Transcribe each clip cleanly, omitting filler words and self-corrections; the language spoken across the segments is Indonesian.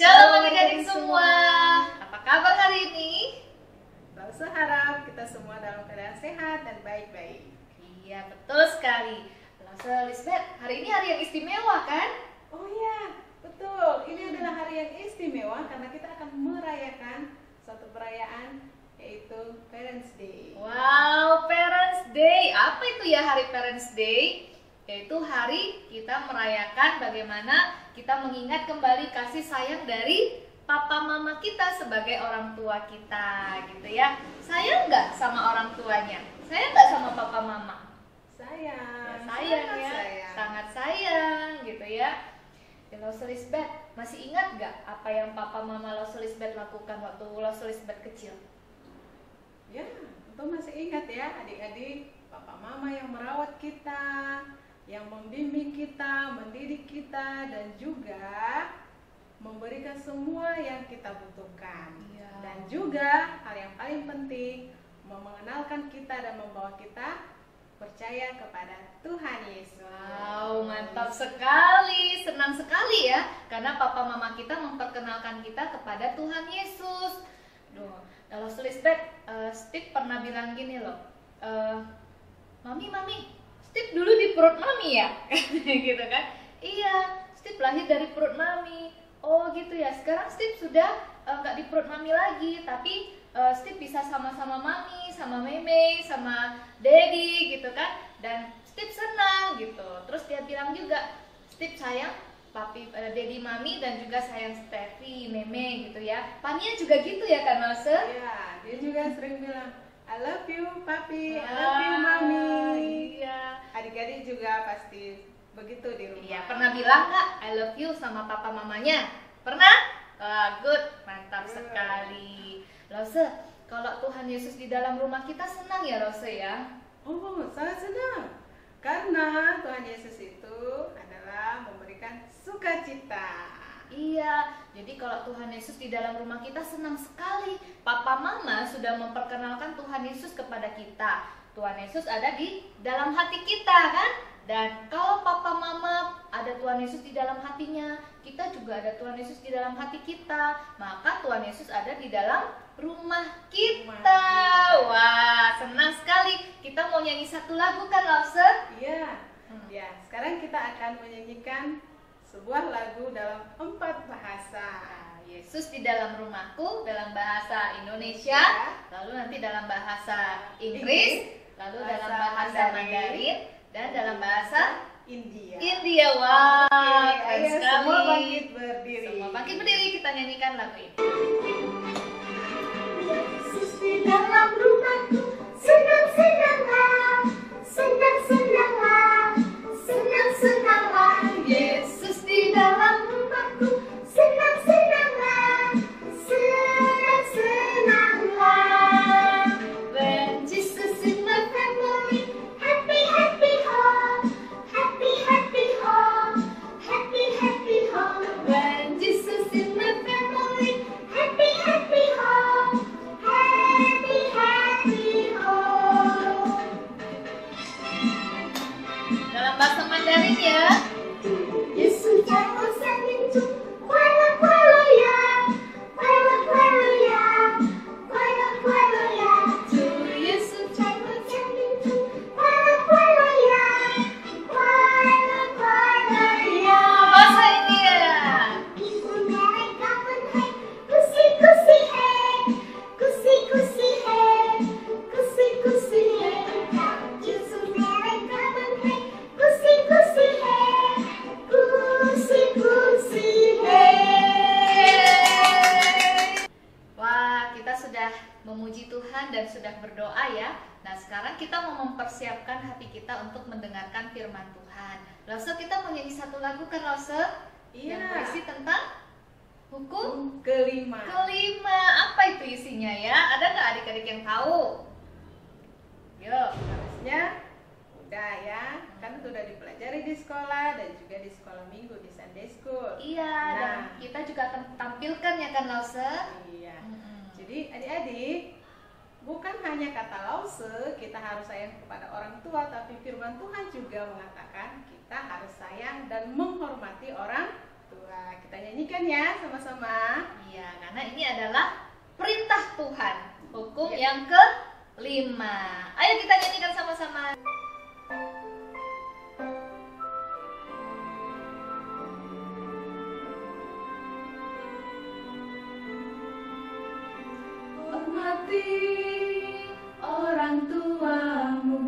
Shalom adik-adik semua, apa kabar hari ini? Lalu harap kita semua dalam keadaan sehat dan baik-baik. Iya, betul sekali. Lalu Lisbeth, hari ini hari yang istimewa kan? Oh iya, betul. Ini adalah hari yang istimewa karena kita akan merayakan suatu perayaan yaitu Parents Day. Wow, Parents Day. Apa itu ya hari Parents Day? Yaitu hari kita merayakan bagaimana kita mengingat kembali kasih sayang dari papa mama kita sebagai orang tua kita, gitu ya. Sayang nggak sama orang tuanya? Sayang nggak sama papa mama? Sayang. Sayang sangat ya, sayang. sangat sayang gitu ya. Lause Lisbeth, masih ingat nggak apa yang papa mama Lause Lisbeth lakukan waktu Lause Lisbeth kecil? Ya, tentu masih ingat ya adik-adik, papa mama yang merawat kita, yang membimbing kita, mendidik kita, dan juga memberikan semua yang kita butuhkan. Iya. Dan juga hal yang paling penting, mengenalkan kita dan membawa kita percaya kepada Tuhan Yesus. Wow, mantap sekali, senang sekali ya, karena papa mama kita memperkenalkan kita kepada Tuhan Yesus. Duh, kalau Lisbeth, Steve pernah bilang gini loh, mami, Steve dulu di perut mami ya, gitu kan? Iya, Steve lahir dari perut mami. Oh gitu ya, sekarang Steve sudah nggak di perut mami lagi, tapi Steve bisa sama-sama mami, sama meme, sama daddy gitu kan, dan Steve senang gitu. Terus dia bilang juga, Steve sayang papi, daddy, mami, dan juga sayang Steffi, meme gitu ya. Pania juga gitu ya kan, Lause? Iya, dia juga sering bilang, I love you papi, I love you mami. Iya. Adik-adik juga pasti begitu di rumah. Iya, pernah bilang nggak I love you sama papa mamanya? Pernah? Good, mantap sekali. Lause, kalau Tuhan Yesus di dalam rumah kita senang ya Lause ya? Oh, sangat senang. Karena Tuhan Yesus itu adalah memberikan sukacita. Iya, jadi kalau Tuhan Yesus di dalam rumah kita senang sekali. Papa mama sudah memperkenalkan Tuhan Yesus kepada kita. Tuhan Yesus ada di dalam hati kita kan? Dan kalau papa mama ada Tuhan Yesus di dalam hatinya, kita juga ada Tuhan Yesus di dalam hati kita. Maka Tuhan Yesus ada di dalam rumah kita. Wah, senang sekali. Kita mau nyanyi satu lagu kan, Lause? Iya. Ya, sekarang kita akan menyanyikan sebuah lagu dalam 4 bahasa. Yesus di dalam rumahku dalam bahasa Indonesia, lalu nanti dalam bahasa Inggris, lalu dalam bahasa Mandarin, dan dalam bahasa India. India. Wah, Oke, keren ayo sekali. semua bangkit berdiri. Semua bangkit berdiri, kita nyanyikan lagu ini. Yesus di dalam rumahku, senang-senanglah, senang-senanglah, senang-senanglah. Yesus di dalam Rumahku, senang-senanglah, senang-senanglah. when Jesus in my Family, happy, happy home, happy, happy home, happy, happy home. when Jesus in my Family, happy, happy home, happy, happy home. dalam bahasa Mandarin ya. 耶稣在我生命中，快乐快乐呀，快乐快乐呀，快乐快乐呀。 主耶稣在我生命中，快乐快乐呀，快乐快乐呀。 bahasa India. Ibu mereka menhei, kusi kusi hei, kusi kusi hei, kusi kusi hei. Yesus mereka menhei, kusi kusi hei, kusi kusi hei. Wah, kita sudah memuji Tuhan dan sudah berdoa ya. Nah, sekarang kita mau mempersiapkan hati kita untuk mendengarkan firman Tuhan. Lause, kita mau nyanyi satu lagu kan, Lause? Iya. Yang berisi tentang hukum Kelima. kelima. Apa itu isinya ya? Ada nggak adik-adik yang tahu? Yuk. Harusnya udah ya, kan sudah dipelajari di sekolah dan juga di sekolah minggu di Sunday School. Iya, dan Nah. kita juga akan tampilkan ya kan, Lause? Iya. Mm-mm. Jadi adik-adik, bukan hanya kata lause kita harus sayang kepada orang tua, tapi firman Tuhan juga mengatakan kita harus sayang dan menghormati orang tua. Kita nyanyikan ya sama-sama. Iya, karena ini adalah perintah Tuhan, hukum Ya. yang kelima. Ayo kita nyanyikan sama-sama. Hormati orang tuamu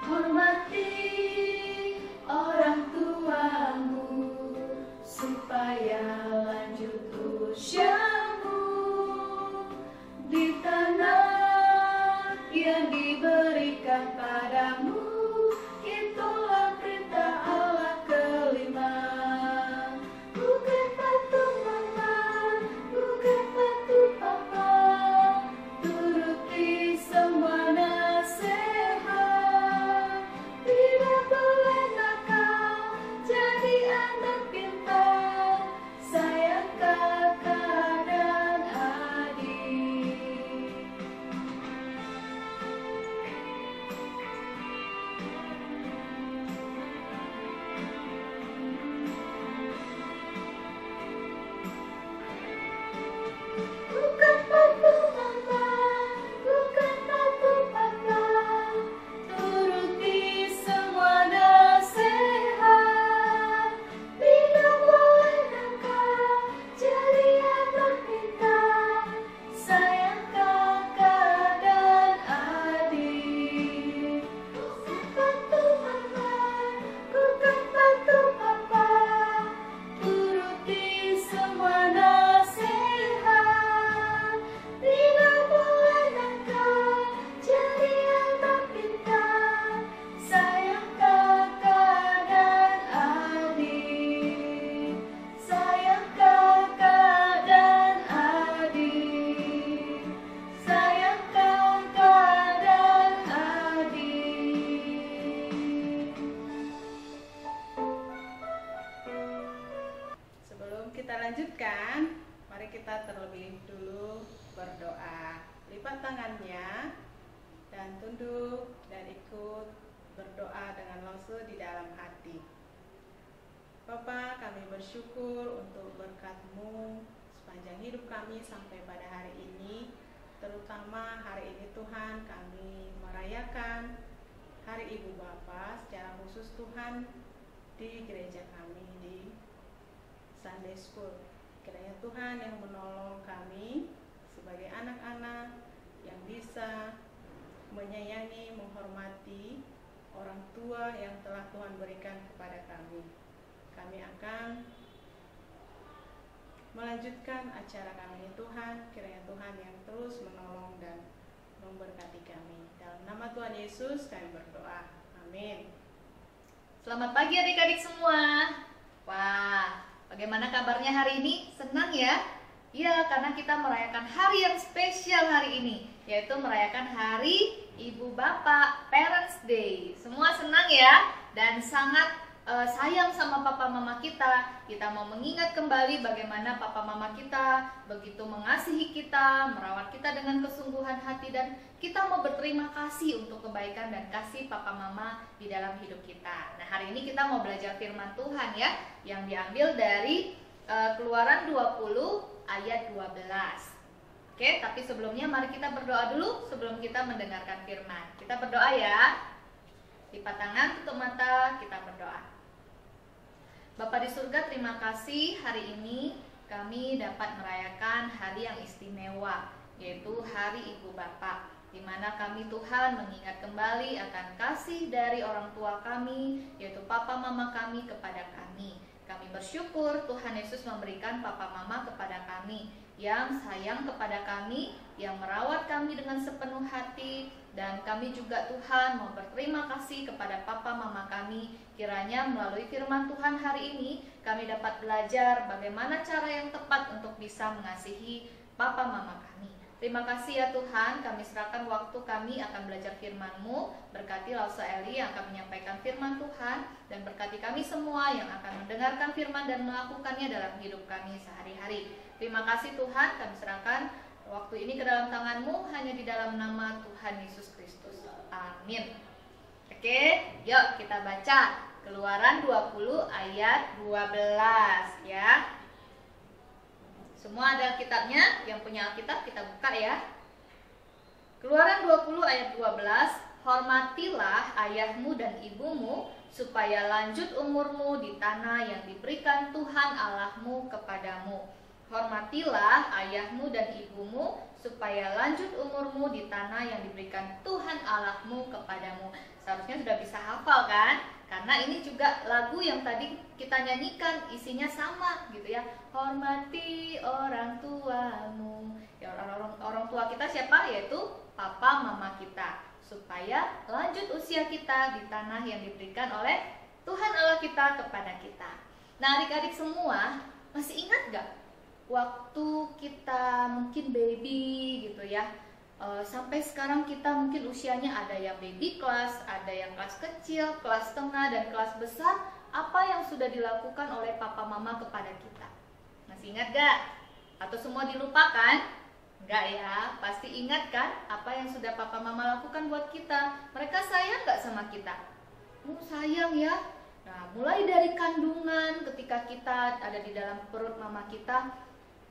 Hormati orang tuamu supaya lanjut usiamu di tanah yang diberikan padamu. Itulah perintah Allah kelima. Bukan patuh mama, bukan patuh papa, Turuti semua nasihat, tidak boleh nakal, jadi anak pintar, sayang kakak dan adik. bukan patuh mama, bukan patuh papa, Turuti semua nasihat, tidak boleh nakal, jadi anak pintar, sayang kakak dan adik. bukan patuh mama, bukan patuh papa, Turuti semua nasihat, tidak boleh nakal, jadi anak pintar, sayang kakak dan adik. Sayang kakak dan adik. Sayang kakak dan adik. Sebelum kita lanjutkan, mari kita terlebih dulu berdoa. Lipat tangannya dan tunduk dan ikut berdoa dengan langsung di dalam hati. Bapa, kami bersyukur untuk berkat-Mu sepanjang hidup kami sampai pada hari ini. Terutama hari ini Tuhan, kami merayakan Hari Ibu Bapa secara khusus Tuhan di gereja kami di Sunday School. Kiranya Tuhan yang menolong kami sebagai anak-anak yang bisa menyayangi, menghormati orang tua yang telah Tuhan berikan kepada kami. Kami akan melanjutkan acara kami Tuhan. Kiranya Tuhan yang terus menolong dan memberkati kami. Dalam nama Tuhan Yesus kami berdoa. Amin. Selamat pagi adik-adik semua. Wah, bagaimana kabarnya hari ini? Senang ya? Ya, karena kita merayakan hari yang spesial hari ini, yaitu merayakan Hari Ibu Bapak, Parents Day. Semua senang ya? Dan sangat sayang sama papa mama kita. Kita mau mengingat kembali bagaimana papa mama kita begitu mengasihi kita, merawat kita dengan kesungguhan hati, dan kita mau berterima kasih untuk kebaikan dan kasih papa mama di dalam hidup kita. Nah, hari ini kita mau belajar firman Tuhan ya, yang diambil dari Keluaran 20 ayat 12. Oke, tapi sebelumnya mari kita berdoa dulu sebelum kita mendengarkan firman. Kita berdoa ya. Lipat tangan, tutup mata, kita berdoa. Bapa di surga, terima kasih hari ini kami dapat merayakan hari yang istimewa, yaitu Hari Ibu Bapak, di mana kami Tuhan mengingat kembali akan kasih dari orang tua kami, yaitu papa mama kami kepada kami. Kami bersyukur Tuhan Yesus memberikan papa mama kepada kami, yang sayang kepada kami, yang merawat kami dengan sepenuh hati. Dan kami juga Tuhan mau berterima kasih kepada papa mama kami. Kiranya melalui firman Tuhan hari ini kami dapat belajar bagaimana cara yang tepat untuk bisa mengasihi papa mama kami. Terima kasih ya Tuhan, kami serahkan waktu kami akan belajar firman-Mu. Berkati Lausa Eli yang akan menyampaikan firman Tuhan, dan berkati kami semua yang akan mendengarkan firman dan melakukannya dalam hidup kami sehari-hari. Terima kasih Tuhan, kami serahkan waktu ini ke dalam tangan-Mu, hanya di dalam nama Tuhan Yesus Kristus. Amin. Oke, yuk kita baca Keluaran 20 ayat 12 ya. Semua ada kitabnya, yang punya Alkitab kita buka ya. Keluaran 20 ayat 12, hormatilah ayahmu dan ibumu, supaya lanjut umurmu di tanah yang diberikan Tuhan Allahmu kepadamu. Hormatilah ayahmu dan ibumu, supaya lanjut umurmu di tanah yang diberikan Tuhan Allahmu kepadamu. Seharusnya sudah bisa hafal kan? Karena ini juga lagu yang tadi kita nyanyikan, isinya sama gitu ya. Hormati orang tuamu. Ya, orang tua kita siapa? Yaitu papa mama kita, supaya lanjut usia kita di tanah yang diberikan oleh Tuhan Allah kita kepada kita. Nah, adik-adik semua masih ingat gak waktu kita mungkin baby gitu ya, sampai sekarang kita mungkin usianya ada yang baby kelas, ada yang kelas kecil, kelas tengah, dan kelas besar. Apa yang sudah dilakukan oleh papa mama kepada kita? Masih ingat gak? Atau semua dilupakan? Enggak ya, pasti ingat kan apa yang sudah papa mama lakukan buat kita. Mereka sayang gak sama kita? Sayang ya. Nah, mulai dari kandungan, ketika kita ada di dalam perut mama kita,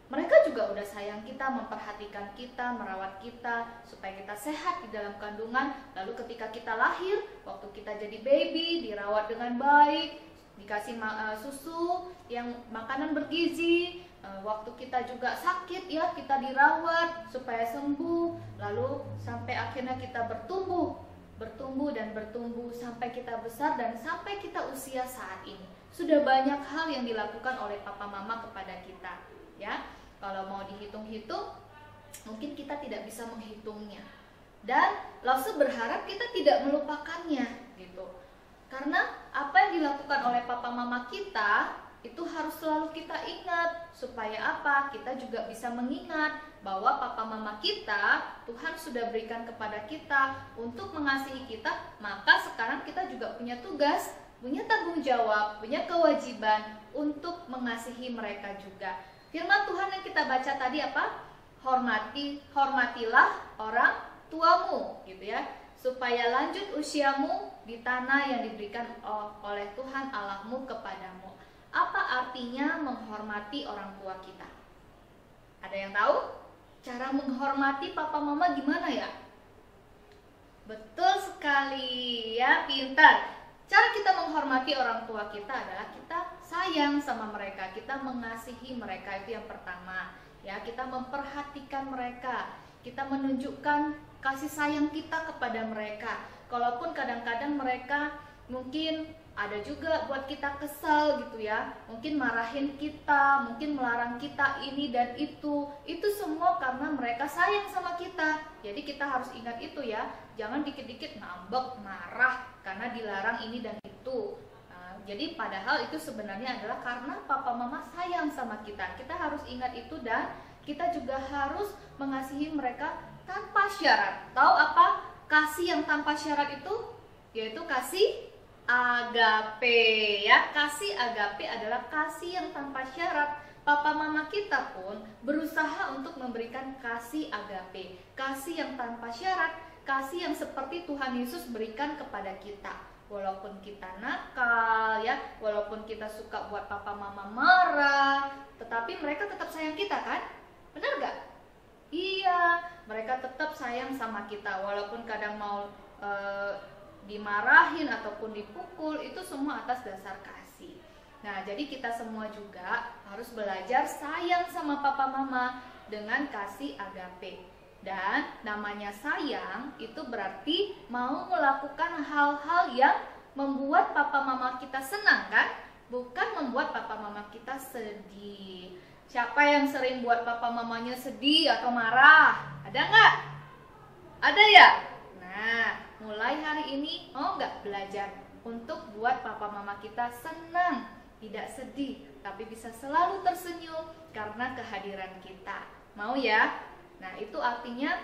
mereka juga udah sayang kita, memperhatikan kita, merawat kita supaya kita sehat di dalam kandungan. Lalu ketika kita lahir, waktu kita jadi baby, dirawat dengan baik, dikasih susu yang makanan bergizi. Waktu kita juga sakit ya, kita dirawat supaya sembuh. Lalu sampai akhirnya kita bertumbuh dan bertumbuh sampai kita besar dan sampai kita usia saat ini. Sudah banyak hal yang dilakukan oleh papa mama kepada kita ya. Kalau mau dihitung-hitung, mungkin kita tidak bisa menghitungnya. Dan Lause berharap kita tidak melupakannya gitu. Karena apa yang dilakukan oleh papa mama kita itu harus selalu kita ingat. Supaya apa? Kita juga bisa mengingat bahwa papa mama kita, Tuhan sudah berikan kepada kita untuk mengasihi kita. Maka sekarang kita juga punya tugas, punya tanggung jawab, punya kewajiban untuk mengasihi mereka juga. Firman Tuhan yang kita baca tadi apa? Hormatilah orang tuamu gitu ya, supaya lanjut usiamu di tanah yang diberikan oleh Tuhan Allahmu kepadamu. Apa artinya menghormati orang tua kita? Ada yang tahu? Cara menghormati papa mama gimana ya? Betul sekali ya, pintar. Cara kita menghormati orang tua kita adalah kita sayang sama mereka, kita mengasihi mereka, itu yang pertama. Ya, kita memperhatikan mereka, kita menunjukkan kasih sayang kita kepada mereka. Kalaupun kadang-kadang mereka mungkin ada juga buat kita kesal gitu ya, mungkin marahin kita, mungkin melarang kita ini dan itu semua karena mereka sayang sama kita. Jadi kita harus ingat itu ya, jangan dikit-dikit ngambek, marah karena dilarang ini dan itu. Jadi padahal itu sebenarnya adalah karena papa mama sayang sama kita. Kita harus ingat itu dan kita juga harus mengasihi mereka tanpa syarat. Tahu apa kasih yang tanpa syarat itu? Yaitu kasih agape ya. Kasih agape adalah kasih yang tanpa syarat. Papa mama kita pun berusaha untuk memberikan kasih agape, kasih yang tanpa syarat, kasih yang seperti Tuhan Yesus berikan kepada kita. Walaupun kita nakal ya, walaupun kita suka buat papa mama marah, tetapi mereka tetap sayang kita kan? Benar gak? Iya, mereka tetap sayang sama kita. Walaupun kadang mau dimarahin ataupun dipukul, itu semua atas dasar kasih. Nah, jadi kita semua juga harus belajar sayang sama papa mama dengan kasih agape. Dan namanya sayang itu berarti mau melakukan hal-hal yang membuat papa mama kita senang kan? Bukan membuat papa mama kita sedih. Siapa yang sering buat papa mamanya sedih atau marah? Ada nggak? Ada ya? Nah, mulai hari ini mau nggak belajar untuk buat papa mama kita senang, tidak sedih, tapi bisa selalu tersenyum karena kehadiran kita. Mau ya? Nah, itu artinya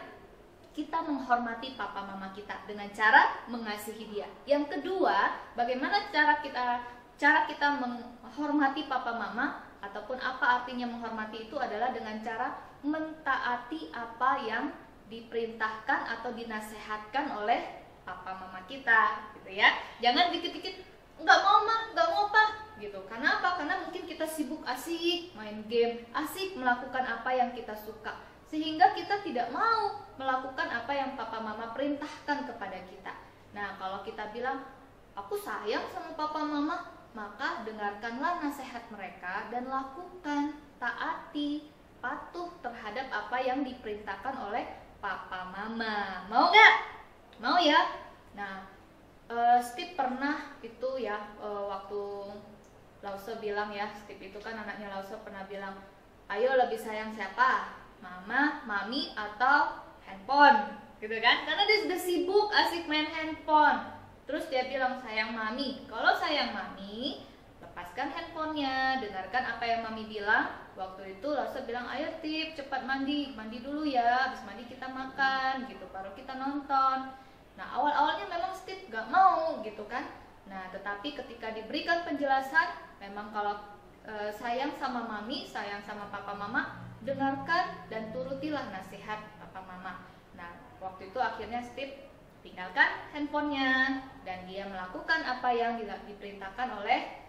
kita menghormati papa mama kita dengan cara mengasihi dia. Yang kedua, bagaimana cara kita menghormati papa mama, ataupun apa artinya menghormati itu adalah dengan cara mentaati apa yang diperintahkan atau dinasehatkan oleh papa mama kita gitu ya. Jangan dikit-dikit nggak mau mah, nggak mau pak gitu. Karena apa? Karena mungkin kita sibuk asik main game, asik melakukan apa yang kita suka, sehingga kita tidak mau melakukan apa yang papa mama perintahkan kepada kita. Nah, kalau kita bilang aku sayang sama papa mama, maka dengarkanlah nasihat mereka dan lakukan, taati. patuh terhadap apa yang diperintahkan oleh papa mama. Mau nggak? Mau ya? Nah, Steve pernah itu ya, waktu Lause bilang ya, Steve itu kan anaknya Lause, pernah bilang, ayo lebih sayang siapa? Mama, mami, atau handphone, gitu kan? Karena dia sudah sibuk asik main handphone. Terus dia bilang sayang mami. Kalau sayang mami, lepaskan handphonenya, dengarkan apa yang mami bilang. Waktu itu Lause bilang, ayo Steve cepat mandi dulu ya, habis mandi kita makan, gitu, baru kita nonton. Nah, awal-awalnya memang Steve gak mau gitu kan. Nah, tetapi ketika diberikan penjelasan, memang kalau sayang sama mami, sayang sama papa mama, dengarkan dan turutilah nasihat papa mama. Nah, waktu itu akhirnya Steve tinggalkan handphonenya dan dia melakukan apa yang diperintahkan oleh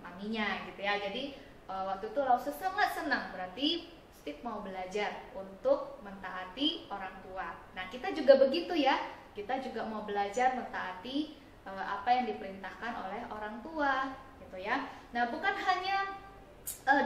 maminya gitu ya. Jadi waktu itu Lause sangat senang, berarti Steve mau belajar untuk mentaati orang tua. Nah, kita juga begitu ya. Kita juga mau belajar mentaati apa yang diperintahkan oleh orang tua, gitu ya. Nah, bukan hanya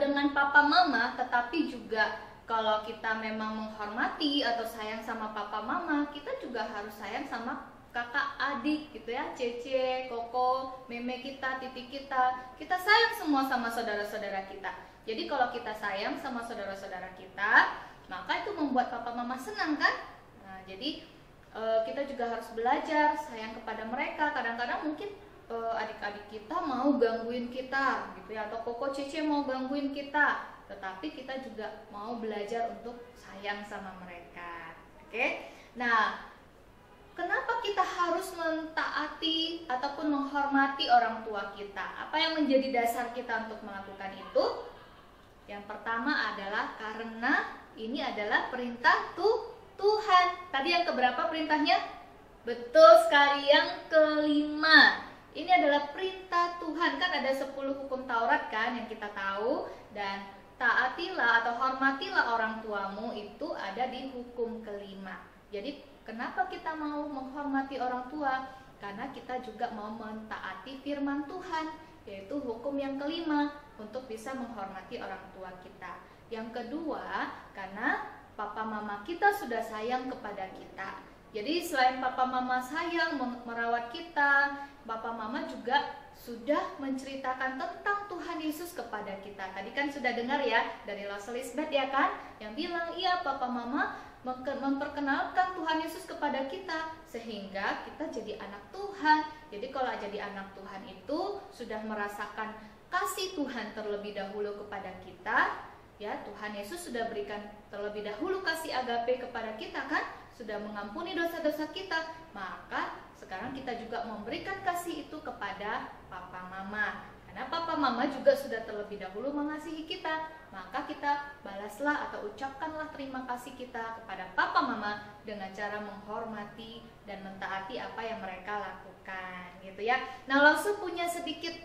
dengan papa mama, tetapi juga kalau kita memang menghormati atau sayang sama papa mama, kita juga harus sayang sama kakak adik, gitu ya. Cece, Koko, meme kita, titik kita sayang semua sama saudara-saudara kita. Jadi kalau kita sayang sama saudara-saudara kita, maka itu membuat papa mama senang kan. Nah, jadi kita juga harus belajar sayang kepada mereka. Kadang-kadang mungkin adik-adik kita mau gangguin kita gitu ya, atau Koko Cece mau gangguin kita, tetapi kita juga mau belajar untuk sayang sama mereka. Oke? Nah, kenapa kita harus mentaati ataupun menghormati orang tua kita? Apa yang menjadi dasar kita untuk melakukan itu? Yang pertama adalah karena ini adalah perintah Tuhan. Tadi yang keberapa perintahnya? Betul sekali, yang kelima. Ini adalah perintah Tuhan. Kan ada 10 hukum Taurat kan yang kita tahu. Dan taatilah atau hormatilah orang tuamu, itu ada di hukum kelima. Jadi kenapa kita mau menghormati orang tua? Karena kita juga mau mentaati firman Tuhan, yaitu hukum yang kelima, untuk bisa menghormati orang tua kita. Yang kedua, karena papa mama kita sudah sayang kepada kita. Jadi selain papa mama sayang merawat kita, papa mama juga sudah menceritakan tentang Tuhan Yesus kepada kita. Tadi kan sudah dengar ya dari Lause Lisbeth ya kan, yang bilang iya papa mama memperkenalkan Tuhan Yesus kepada kita sehingga kita jadi anak Tuhan. Jadi kalau jadi anak Tuhan itu sudah merasakan kasih Tuhan terlebih dahulu kepada kita. Ya, Tuhan Yesus sudah berikan terlebih dahulu kasih agape kepada kita kan, sudah mengampuni dosa-dosa kita. Maka sekarang kita juga memberikan kasih itu kepada papa mama. Karena papa mama juga sudah terlebih dahulu mengasihi kita, maka kita balaslah atau ucapkanlah terima kasih kita kepada papa mama dengan cara menghormati dan mentaati apa yang mereka lakukan, gitu ya. Nah, Lause punya sedikit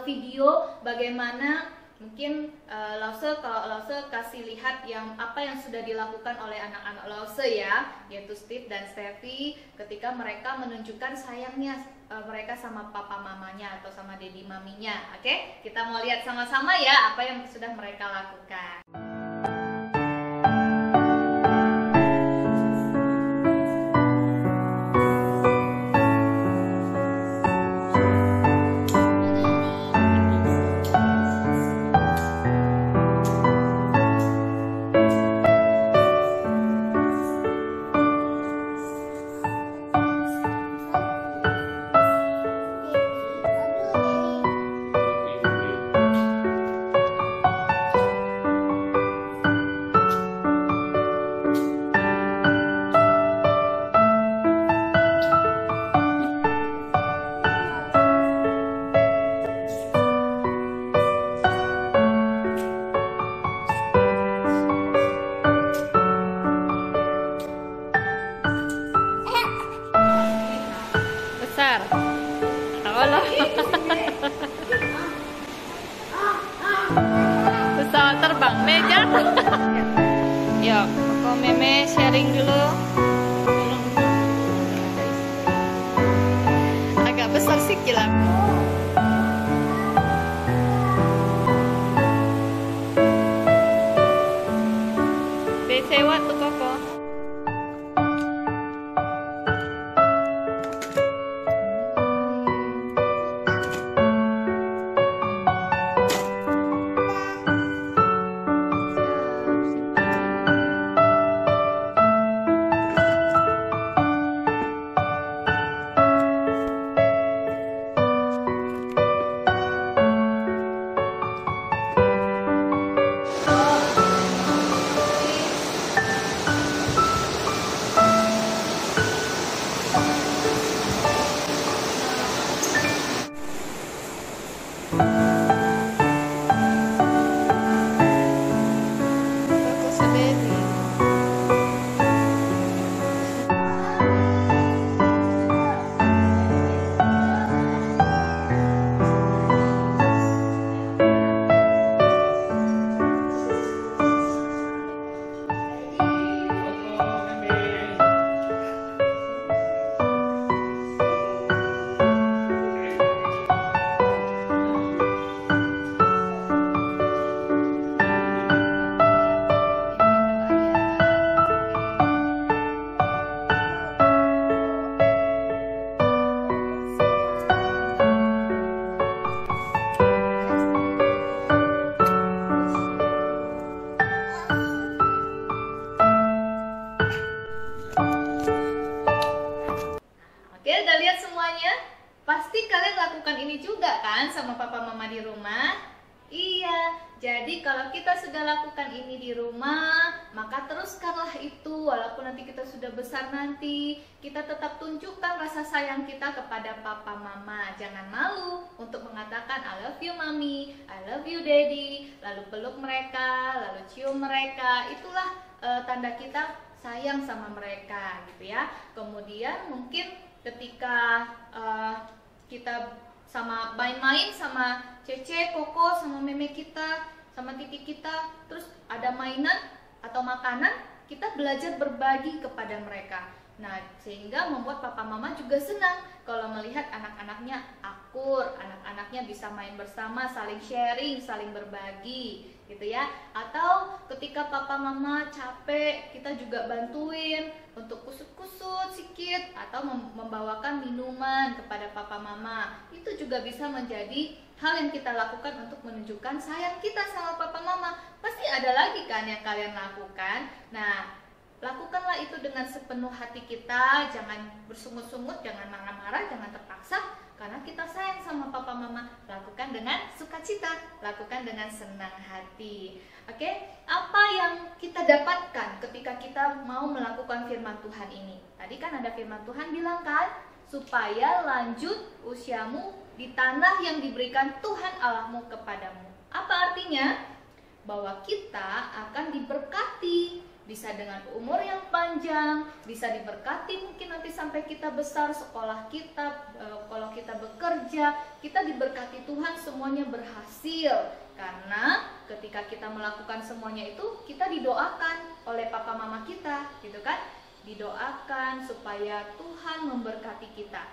video bagaimana mungkin kalau Lause kasih lihat apa yang sudah dilakukan oleh anak-anak Lause ya, yaitu Steve dan Steffi ketika mereka menunjukkan sayangnya mereka sama papa mamanya atau sama dedi maminya. Oke, kita mau lihat sama-sama ya apa yang sudah mereka lakukan. Pesawat terbang, meja. Yuk, Koko Meme sharing dulu. Agak besar sih kilat. Perkosa baby. Oke, udah lihat semuanya? Pasti kalian lakukan ini juga kan sama papa mama di rumah? Iya, jadi kalau kita sudah lakukan ini di rumah, maka teruskanlah itu. Walaupun nanti kita sudah besar nanti, kita tetap tunjukkan rasa sayang kita kepada papa mama. Jangan malu untuk mengatakan I love you mami, I love you daddy, lalu peluk mereka, lalu cium mereka. Itulah tanda kita sayang sama mereka gitu ya. Kemudian mungkin ketika kita sama main-main sama Cece, Koko, sama meme kita, sama titik kita, terus ada mainan atau makanan, kita belajar berbagi kepada mereka. Nah, sehingga membuat papa mama juga senang kalau melihat anak-anaknya akur, anak-anaknya bisa main bersama, saling sharing, saling berbagi gitu ya. Atau ketika papa mama capek, kita juga bantuin untuk kusut-kusut sedikit atau membawakan minuman kepada papa mama. Itu juga bisa menjadi hal yang kita lakukan untuk menunjukkan sayang kita sama papa mama. Pasti ada lagi kan yang kalian lakukan. Nah, lakukanlah itu dengan sepenuh hati kita, jangan bersungut-sungut, jangan marah-marah, jangan terpaksa. Karena kita sayang sama papa mama, lakukan dengan sukacita, lakukan dengan senang hati. Oke, apa yang kita dapatkan ketika kita mau melakukan firman Tuhan ini? Tadi kan ada firman Tuhan bilang kan, supaya lanjut usiamu di tanah yang diberikan Tuhan Allahmu kepadamu. Apa artinya? Bahwa kita akan diberkati, bisa dengan umur yang panjang, bisa diberkati mungkin nanti sampai kita besar, sekolah kita, kalau kita bekerja, kita diberkati Tuhan, semuanya berhasil. Karena ketika kita melakukan semuanya itu, kita didoakan oleh papa mama kita, gitu kan? Didoakan supaya Tuhan memberkati kita.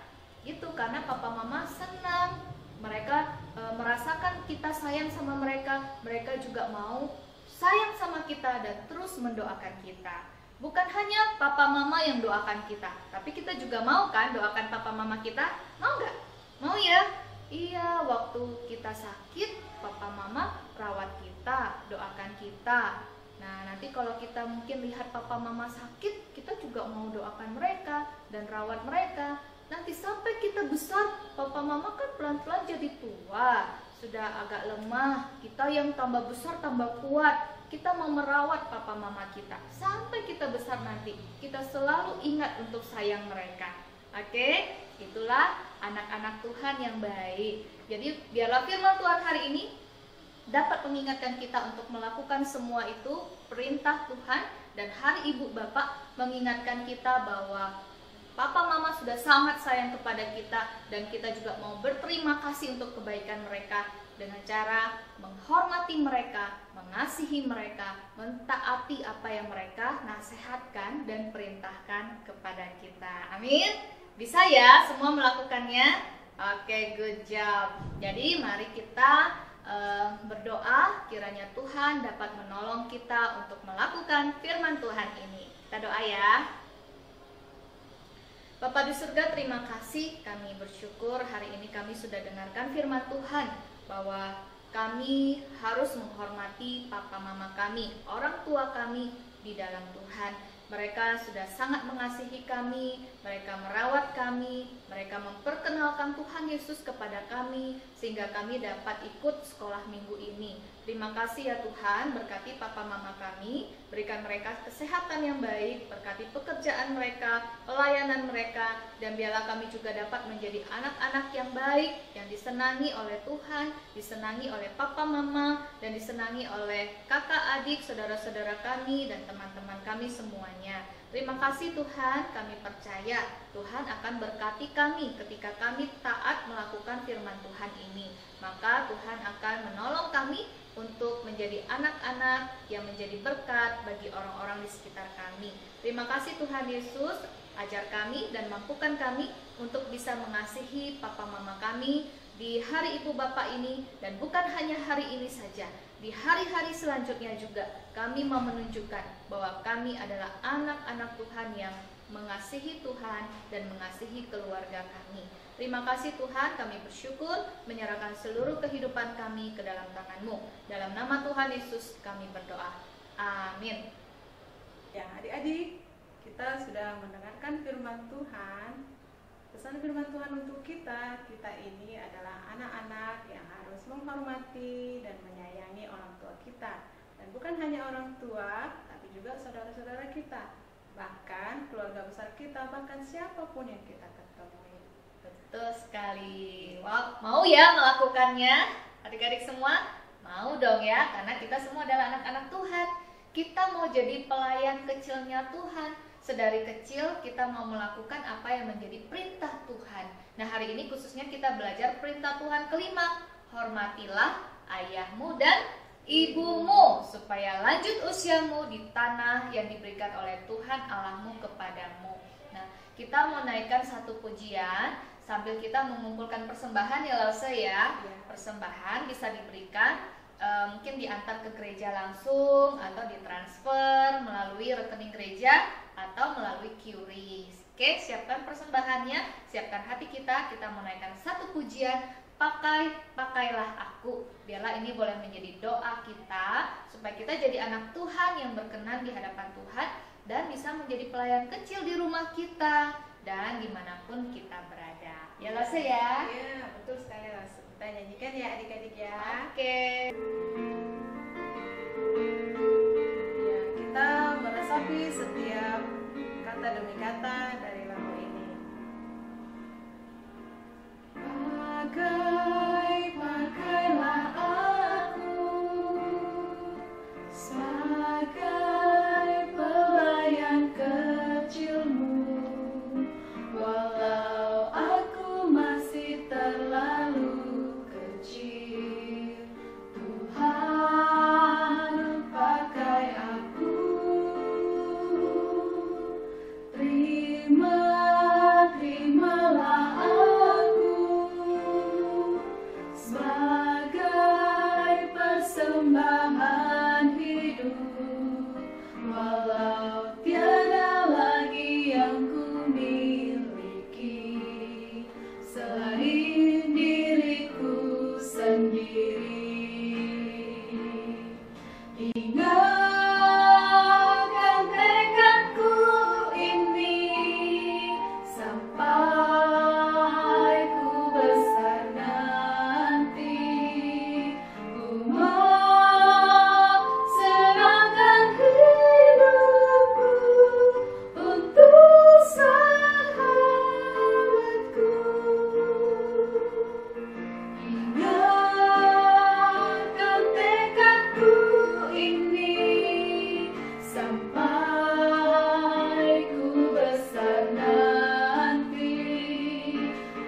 Itu karena papa mama senang, mereka merasakan kita sayang sama mereka, mereka juga mau sayang sama kita dan terus mendoakan kita. Bukan hanya papa mama yang doakan kita, tapi kita juga mau kan doakan papa mama kita? Mau nggak? Mau ya? Iya, waktu kita sakit, papa mama rawat kita, doakan kita. Nah, nanti kalau kita mungkin lihat papa mama sakit, kita juga mau doakan mereka dan rawat mereka. Nanti sampai kita besar, papa mama kan pelan-pelan jadi tua, sudah agak lemah, kita yang tambah besar tambah kuat, kita mau merawat papa mama kita sampai kita besar nanti, kita selalu ingat untuk sayang mereka. Oke, itulah anak-anak Tuhan yang baik. Jadi biarlah firman Tuhan hari ini dapat mengingatkan kita untuk melakukan semua itu, perintah Tuhan, dan hari Ibu Bapak mengingatkan kita bahwa papa mama sudah sangat sayang kepada kita, dan kita juga mau berterima kasih untuk kebaikan mereka dengan cara menghormati mereka, mengasihi mereka, mentaati apa yang mereka nasihatkan dan perintahkan kepada kita. Amin. Bisa ya semua melakukannya? Oke, good job. Jadi mari kita berdoa kiranya Tuhan dapat menolong kita untuk melakukan firman Tuhan ini. Kita doa ya. Bapa di surga, terima kasih, kami bersyukur hari ini kami sudah dengarkan firman Tuhan bahwa kami harus menghormati papa mama kami, orang tua kami di dalam Tuhan. Mereka sudah sangat mengasihi kami, mereka merawat kami, mereka mereka memperkenalkan Tuhan Yesus kepada kami sehingga kami dapat ikut sekolah minggu ini. Terima kasih ya Tuhan, berkati papa mama kami, berikan mereka kesehatan yang baik, berkati pekerjaan mereka, pelayanan mereka, dan biarlah kami juga dapat menjadi anak-anak yang baik, yang disenangi oleh Tuhan, disenangi oleh papa mama, dan disenangi oleh kakak adik, saudara-saudara kami, dan teman-teman kami semuanya. Terima kasih Tuhan, kami percaya Tuhan akan berkati kami ketika kami taat melakukan firman Tuhan ini. Maka Tuhan akan menolong kami untuk menjadi anak-anak yang menjadi berkat bagi orang-orang di sekitar kami. Terima kasih Tuhan Yesus, ajar kami dan mampukan kami untuk bisa mengasihi papa mama kami di hari Ibu Bapa ini, dan bukan hanya hari ini saja, di hari-hari selanjutnya juga kami mau menunjukkan bahwa kami adalah anak-anak Tuhan yang mengasihi Tuhan dan mengasihi keluarga kami. Terima kasih Tuhan, kami bersyukur menyerahkan seluruh kehidupan kami ke dalam tangan-Mu. Dalam nama Tuhan Yesus kami berdoa. Amin. Ya, adik-adik, kita sudah mendengarkan firman Tuhan. Pesan firman Tuhan untuk kita ini adalah anak-anak yang harus menghormati dan menyayangi orang tua kita. Dan bukan hanya orang tua, tapi juga saudara-saudara kita, bahkan keluarga besar kita, bahkan siapapun yang kita ketemui. Betul sekali. Wow, mau ya melakukannya? Adik-adik semua? Mau dong ya, karena kita semua adalah anak-anak Tuhan. Kita mau jadi pelayan kecilnya Tuhan. Sedari kecil kita mau melakukan apa yang menjadi perintah Tuhan. Nah, hari ini khususnya kita belajar perintah Tuhan kelima. Hormatilah ayahmu dan ibumu, supaya lanjut usiamu di tanah yang diberikan oleh Tuhan Allahmu kepadamu. Nah, kita mau naikkan satu pujian sambil kita mengumpulkan persembahan ya Lause ya. Persembahan bisa diberikan mungkin diantar ke gereja langsung atau ditransfer melalui rekening gereja atau melalui QRIS. Oke, siapkan persembahannya, siapkan hati kita menaikkan satu pujian, pakailah aku. Biarlah ini boleh menjadi doa kita supaya kita jadi anak Tuhan yang berkenan di hadapan Tuhan dan bisa menjadi pelayan kecil di rumah kita dan dimanapun kita berada. Ya Lase ya? Ya, betul sekali Lase. Kita nyanyikan ya adik-adik ya. Oke. Ya, kita meresapi setiap kata demi kata dari lagu ini. Pakailah aku sebagai pelayan kecilmu, walau aku masih terlalu kecil. Tuhan, pakai aku. Terimalah aku sebagai persembahan hidup, walau tiada lagi yang ku miliki selain diriku sendiri. Ingatkan tekadku ini sampai ku besar nanti. Ku mau serahkan hidupku untuk sahabatku. Ingatkan tekadku ini sampai ku besar nanti.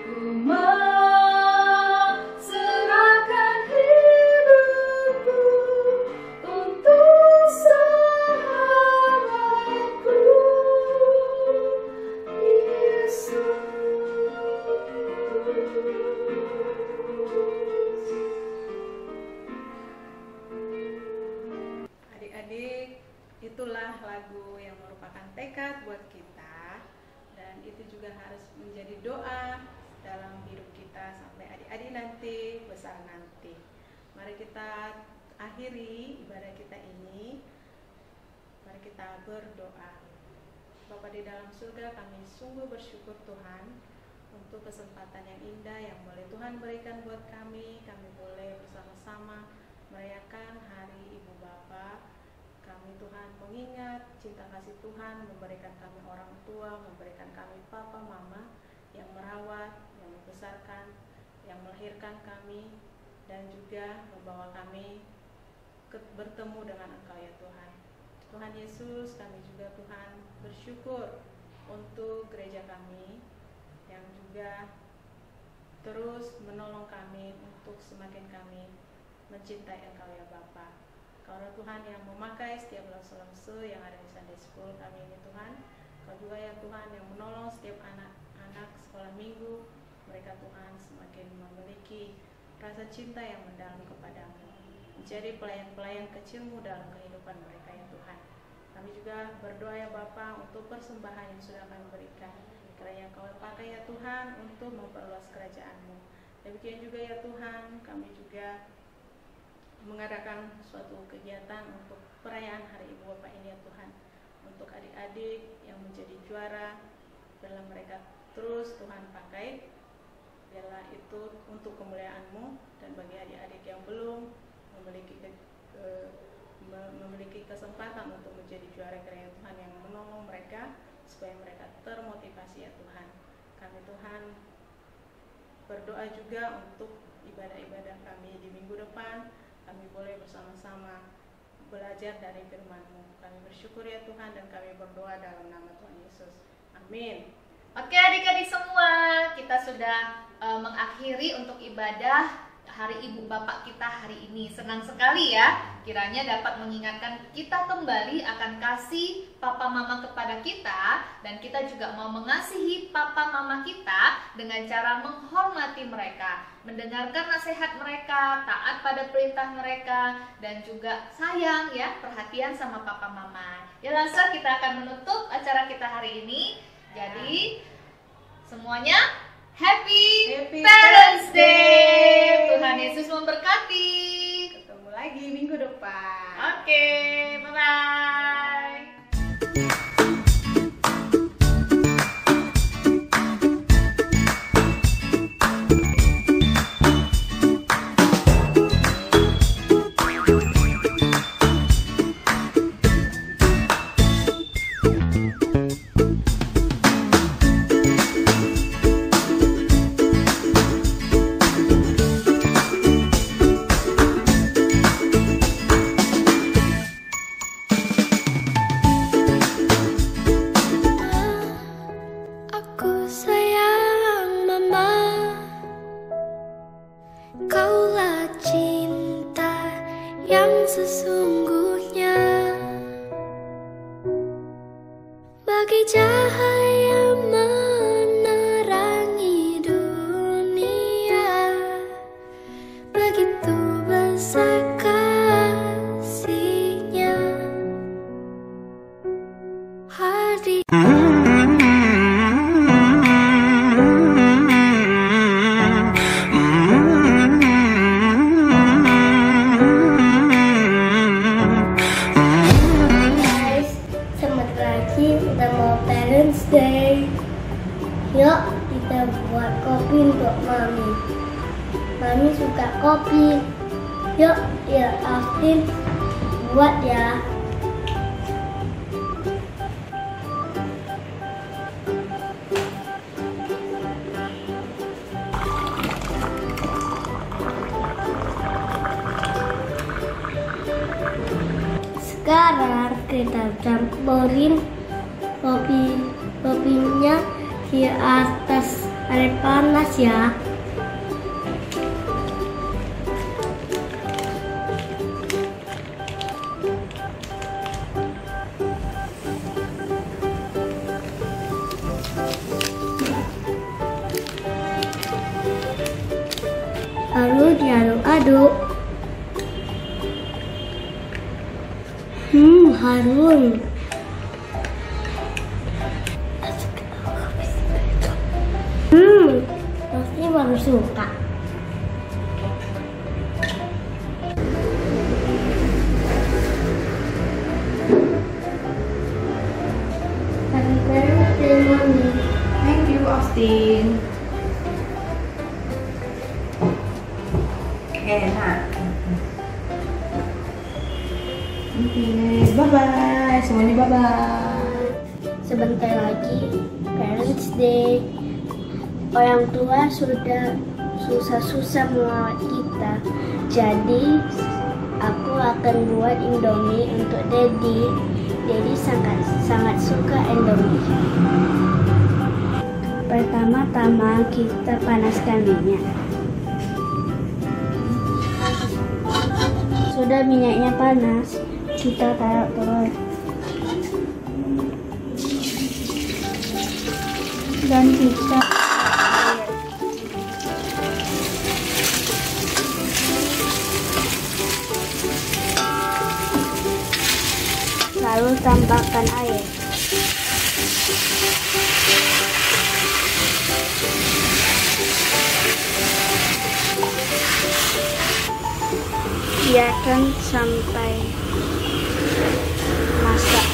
Ku mau serahkan hidupku untuk sahabatku, Yesus. Adik-adik, itulah lagu yang merupakan tekad buat kita, dan itu juga harus menjadi doa dalam hidup kita sampai adik-adik nanti besar nanti. Mari kita akhiri ibadah kita ini. Mari kita berdoa. Bapa di dalam surga, kami sungguh bersyukur Tuhan untuk kesempatan yang indah yang boleh Tuhan berikan buat kami. Kami boleh bersama-sama merayakan Hari Ibu Bapa. Kami Tuhan mengingat cinta kasih Tuhan memberikan kami orang tua, memberikan kami papa mama yang merawat, yang membesarkan, yang melahirkan kami, dan juga membawa kami bertemu dengan Engkau ya Tuhan. Tuhan Yesus, kami juga Tuhan bersyukur untuk gereja kami yang juga terus menolong kami untuk semakin kami mencintai Engkau ya Bapa. Kaulah Tuhan yang memakai setiap lemse yang ada di Sunday School kami ini Tuhan. Kau juga ya Tuhan yang menolong setiap anak-anak sekolah minggu. Mereka Tuhan semakin memiliki rasa cinta yang mendalam kepadamu, menjadi pelayan-pelayan kecilmu dalam kehidupan mereka ya Tuhan. Kami juga berdoa ya Bapa untuk persembahan yang sudah kami berikan, kiranya Kau pakai ya Tuhan untuk memperluas kerajaan-Mu. Demikian juga ya Tuhan, kami juga mengadakan suatu kegiatan untuk perayaan Hari Ibu Bapa ini ya Tuhan, untuk adik-adik yang menjadi juara, biarlah mereka terus Tuhan pakai, biarlah itu untuk kemuliaan-Mu. Dan bagi adik-adik yang belum memiliki kesempatan untuk menjadi juara, kiranya Tuhan yang menolong mereka supaya mereka termotivasi ya Tuhan. Kami Tuhan berdoa juga untuk ibadah-ibadah kami di minggu depan. Kami boleh bersama-sama belajar dari firman-Mu. Kami bersyukur ya Tuhan dan kami berdoa dalam nama Tuhan Yesus. Amin. Oke adik-adik semua, kita sudah mengakhiri untuk ibadah Hari Ibu Bapak kita hari ini. Senang sekali ya, kiranya dapat mengingatkan kita kembali akan kasih papa mama kepada kita, dan kita juga mau mengasihi papa mama kita dengan cara menghormati mereka, mendengarkan nasihat mereka, taat pada perintah mereka, dan juga sayang ya, perhatian sama papa mama. Ya langsung kita akan menutup acara kita hari ini. Jadi semuanya Happy Parents Day. Tuhan Yesus memberkati. Ketemu lagi minggu depan. Oke, bye-bye. Aku sayang mama, kaulah cinta yang sesungguhnya, bagi cahaya menerangi dunia, begitu besar kasih-Nya. Hadi guys, selamat pagi, udah mau Parents Day. Yuk kita buat kopi untuk Mami. Mami suka kopi. Yuk ya Afin buat ya. Sekarang kita campurin kopinya di atas air panas ya. Lalu diaduk-aduk. Harum. Pasti baru suka. Thank you, Austin. enak. Oke, bye-bye. Semuanya bye-bye. Sebentar lagi Parents Day. Orang tua sudah susah-susah merawat kita. Jadi aku akan buat Indomie untuk Daddy. Daddy sangat suka Indomie. Pertama-tama kita panaskan minyak. Sudah minyaknya panas, kita taruh telur. Dan kita lalu tambahkan air. Biarkan sampai masak.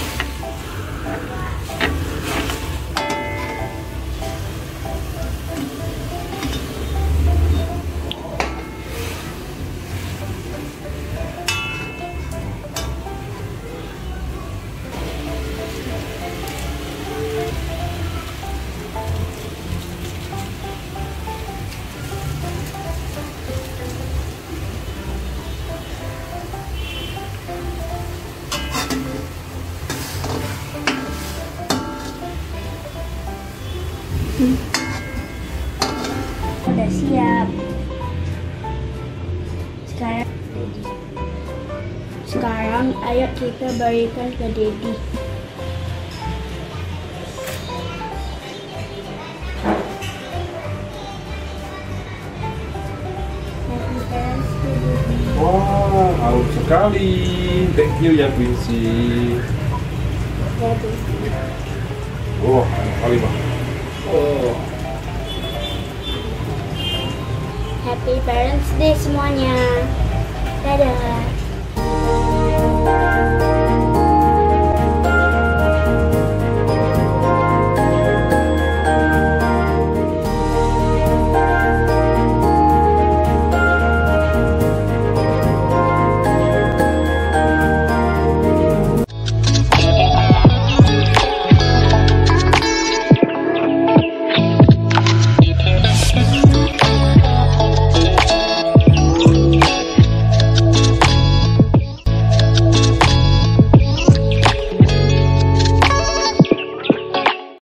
Udah siap. Sekarang ayo kita berikan ke Daddy. Happy Parents Day, Daddy. Wah, harum sekali. Thank you ya Quincy. Daddy. Oh, enak kali bang. Oh. Happy Parents Day semuanya. Dadah.